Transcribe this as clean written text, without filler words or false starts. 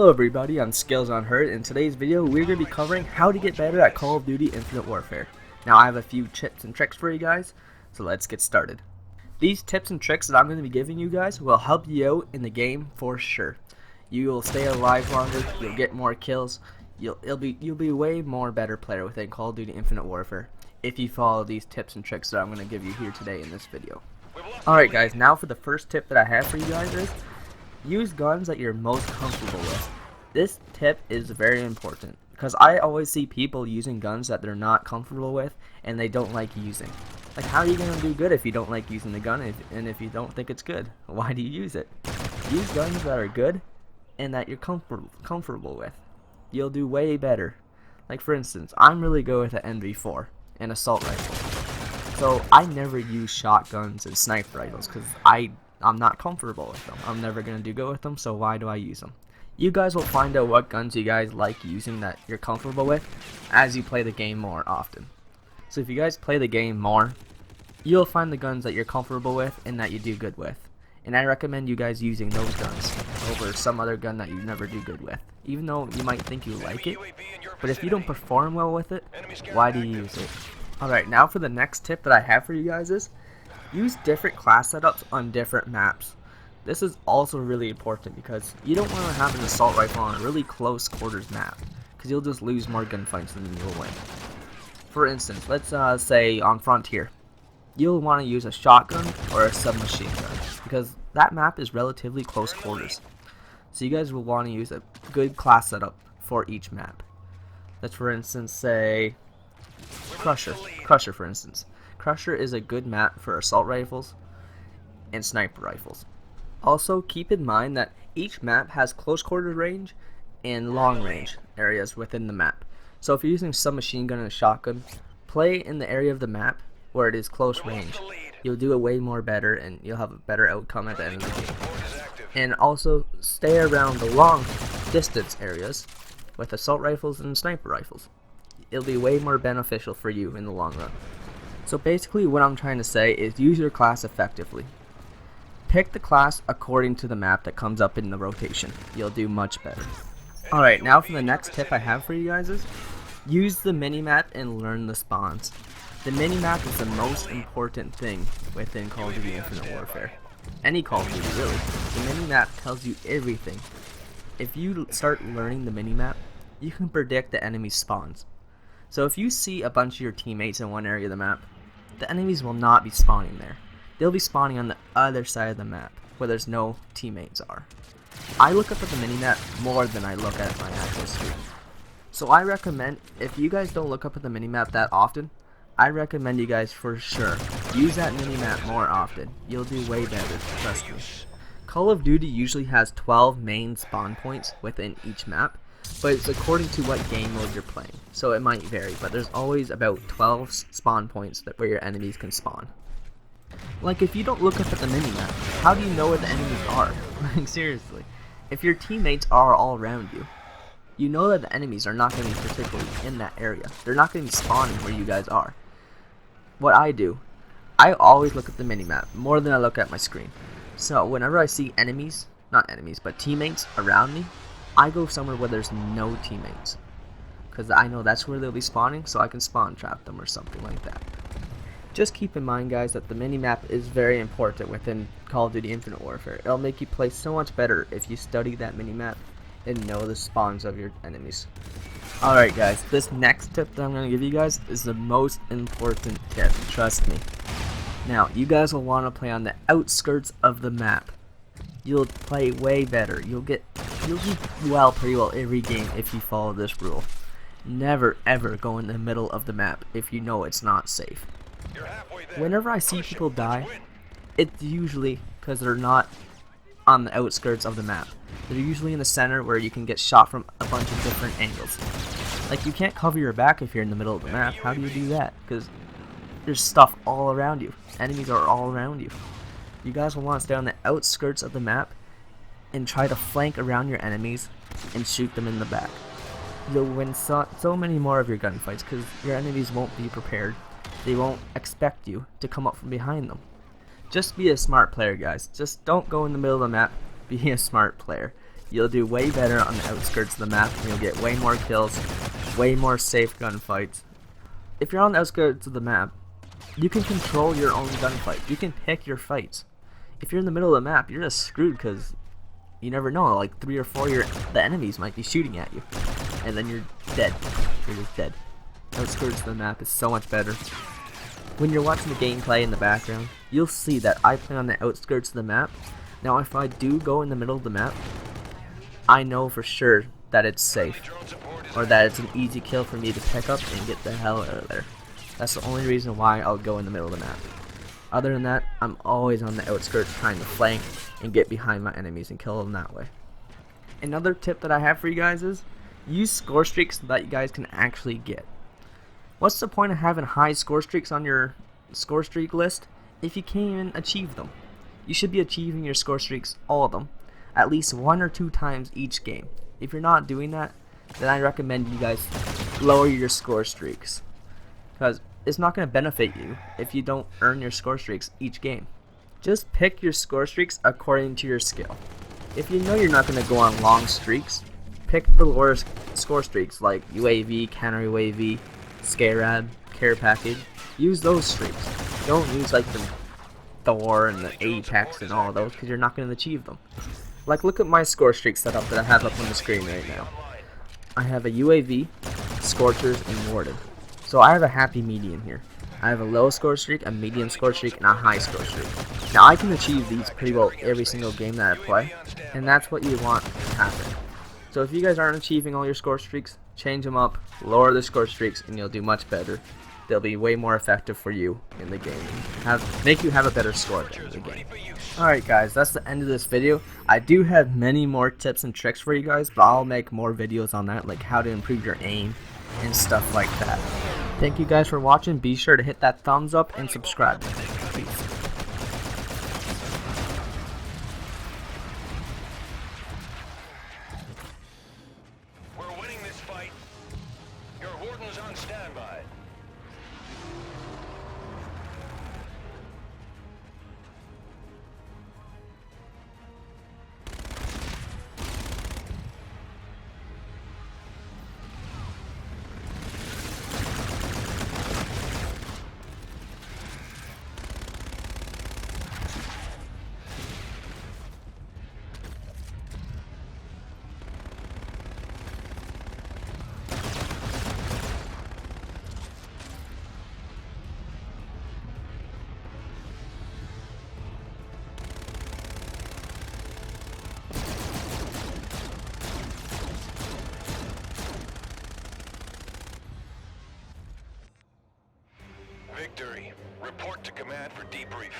Hello everybody, I'm Skills on Hurt. In today's video, we're going to be covering how to get better at Call of Duty Infinite Warfare. Now I have a few tips and tricks for you guys, so let's get started. These tips and tricks that I'm going to be giving you guys will help you out in the game for sure. You will stay alive longer, you'll get more kills, you'll be way more better player within Call of Duty Infinite Warfare if you follow these tips and tricks that I'm going to give you here today in this video. Alright guys, now for the first tip that I have for you guys is use guns that you're most comfortable with. This tip is very important because I always see people using guns that they're not comfortable with and they don't like using. Like, how are you going to do good if you don't like using the gun and if you don't think it's good? Why do you use it? Use guns that are good and that you're comfortable with. You'll do way better. Like for instance, I'm really good with an NV4 and assault rifle. So I never use shotguns and sniper rifles because I'm not comfortable with them. I'm never going to do good with them, so why do I use them? You guys will find out what guns you guys like using that you're comfortable with as you play the game more often. So if you guys play the game more, you'll find the guns that you're comfortable with and that you do good with. And I recommend you guys using those guns over some other gun that you never do good with. Even though you might think you like it, but if you don't perform well with it, why do you use it? Alright, now for the next tip that I have for you guys is use different class setups on different maps. This is also really important because you don't want to have an assault rifle on a really close quarters map because you'll just lose more gunfights than you'll win. For instance, let's say on Frontier, you'll want to use a shotgun or a submachine gun because that map is relatively close quarters. So you guys will want to use a good class setup for each map. Let's for instance say Crusher for instance. Crusher is a good map for assault rifles and sniper rifles. Also keep in mind that each map has close quarters range and long range areas within the map. So if you're using submachine gun and a shotgun, play in the area of the map where it is close range. You'll do it way more better and you'll have a better outcome at the end of the game. And also stay around the long distance areas with assault rifles and sniper rifles. It'll be way more beneficial for you in the long run. So basically what I'm trying to say is use your class effectively. Pick the class according to the map that comes up in the rotation. You'll do much better. Alright, now for the next tip I have for you guys is use the minimap and learn the spawns. The minimap is the most important thing within Call of Duty Infinite Warfare. Any Call of Duty really. The minimap tells you everything. If you start learning the minimap, you can predict the enemy's spawns. So if you see a bunch of your teammates in one area of the map, the enemies will not be spawning there. They'll be spawning on the other side of the map, where there's no teammates are. I look up at the minimap more than I look at my actual screen. So I recommend, if you guys don't look up at the minimap that often, I recommend you guys for sure use that minimap more often. You'll do way better, trust me. Call of Duty usually has 12 main spawn points within each map, but it's according to what game mode you're playing, so it might vary, but there's always about 12 spawn points where your enemies can spawn. Like, if you don't look up at the minimap, how do you know where the enemies are? Like, seriously. If your teammates are all around you, you know that the enemies are not going to be particularly in that area. They're not going to be spawning where you guys are. What I do, I always look at the minimap more than I look at my screen. So whenever I see enemies, not enemies, but teammates around me, I go somewhere where there's no teammates. Because I know that's where they'll be spawning, so I can spawn trap them or something like that. Just keep in mind, guys, that the minimap is very important within Call of Duty Infinite Warfare. It'll make you play so much better if you study that minimap and know the spawns of your enemies. Alright guys, this next tip that I'm going to give you guys is the most important tip, trust me. Now, you guys will want to play on the outskirts of the map. You'll play way better. You'll do well pretty well every game if you follow this rule. Never ever go in the middle of the map if you know it's not safe. Whenever I see people die, it's usually because they're not on the outskirts of the map. They're usually in the center where you can get shot from a bunch of different angles. Like, you can't cover your back if you're in the middle of the map. How do you do that? Because there's stuff all around you. Enemies are all around you. You guys will want to stay on the outskirts of the map and try to flank around your enemies and shoot them in the back. You'll win so many more of your gunfights because your enemies won't be prepared. They won't expect you to come up from behind them. Just be a smart player, guys. Just don't go in the middle of the map. Be a smart player. you'll do way better on the outskirts of the map, and you'll get way more kills, way more safe gunfights. If you're on the outskirts of the map, you can control your own gunfight. You can pick your fights. If you're in the middle of the map, you're just screwed because you never know, like 3 or 4 the enemies might be shooting at you, and then you're dead. You're just dead. Outskirts of the map is so much better. When you're watching the gameplay in the background, you'll see that I play on the outskirts of the map. Now if I do go in the middle of the map, I know for sure that it's safe, or that it's an easy kill for me to pick up and get the hell out of there. That's the only reason why I'll go in the middle of the map. Other than that, I'm always on the outskirts trying to flank and get behind my enemies and kill them that way. Another tip that I have for you guys is use score streaks that you guys can actually get. What's the point of having high score streaks on your score streak list if you can't even achieve them? You should be achieving your score streaks, all of them, at least 1 or 2 times each game. If you're not doing that, then I recommend you guys lower your score streaks, because it's not going to benefit you if you don't earn your score streaks each game. Just pick your score streaks according to your skill. If you know you're not going to go on long streaks, pick the lower score streaks like UAV, counter UAV, Scarab, care package. Use those streaks. Don't use like the Thor and the Apex and all of those, because you're not going to achieve them. Like, look at my score streak setup that I have up on the screen right now. I have a UAV, Scorchers, and Warden. So I have a happy median here. I have a low score streak, a medium score streak, and a high score streak. Now I can achieve these pretty well every single game that I play, and that's what you want to happen. So if you guys aren't achieving all your score streaks, change them up, lower the score streaks, and you'll do much better. They'll be way more effective for you in the game, make you have a better score in the game. Alright guys, that's the end of this video. I do have many more tips and tricks for you guys, but I'll make more videos on that, like how to improve your aim and stuff like that. Thank you guys for watching. Be sure to hit that thumbs up and subscribe. Peace. We're winning this fight. Your warden's on standby. Victory. Report to command for debrief.